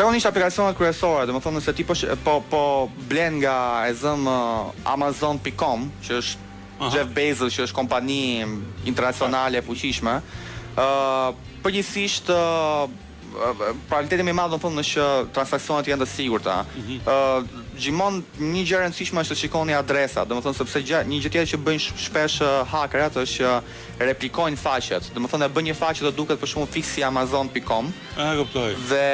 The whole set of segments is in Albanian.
Zakonisht aplikacionet kryesore, domethënë nëse ti po blen nga Amazon.com, që është Jeff Bezos, që është kompani internacionale e fuqishme, përgjithsisht probabiliteti më i madh domethënë është që transaksionet janë të sigurta. Gjithmonë një gjë e rëndësishme është të shikoni adresa, domethënë sepse një gjë tjetër që bëjnë shpesh hakerat është që replikojnë faqet. Domethënë e bën një faqe të duket për shembull fiksi Amazon.com. Kuptoj. Dhe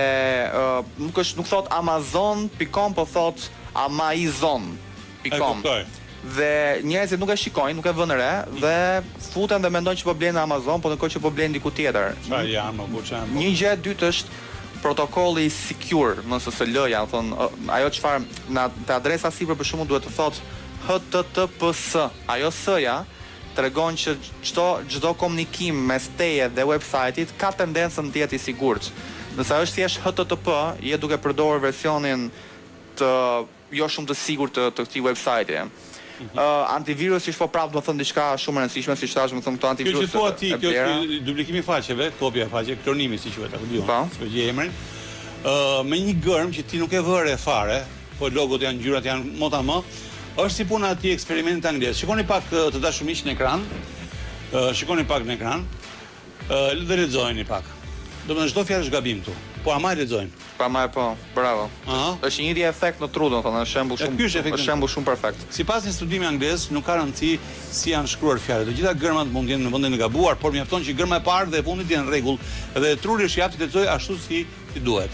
nuk thot Amazon.com, po thot Amazon.com. Dhe njerëzit nuk e shikojnë, nuk e vënë re dhe futen dhe mendojnë që po blen në Amazon, po ndërkohë që po blen diku tjetër. Çfarë janë, Një gjë e dytë është protokolli secure në SSL-ja, thonë ajo çfarë te adresa sipër për shembull duhet të thotë HTTPS. Ajo S-ja tregon që çdo komunikim mes teje dhe website-it ka tendencën të jetë i sigurt. Nëse ajo është thjesht HTTP, je duke përdorur versionin të jo shumë të sigurt të këtij website-i. Antivirus është po prapë do të thënë diçka shumë e rëndësishme, siç thash, më thënë këto antivirus. Kjo që thua ti, kjo është duplikimi i faqeve, kopja e faqeve, klonimi si quhet, apo diun. Po gjej emrin. Me një gërm që ti nuk e vëre fare, po logot janë, ngjyrat janë motama, është si puna e atij eksperimentit anglez. Shikoni pak të dashur miq në ekran. Shikoni pak në ekran. Dhe lexojeni pak. Domethënë çdo fjalë është gabim këtu. Po ama e lexojnë. Po, bravo. Është një efekt në tru, domethënë, është shembull shumë perfekt. Sipas një studimi anglez, nuk ka rëndësi si janë shkruar fjalët. Të gjitha gërmat mund të jenë në vendin e gabuar, por mjafton që gërma e parë dhe e fundit janë në rregull, dhe truri është i aftë të lexojë ashtu si duhet.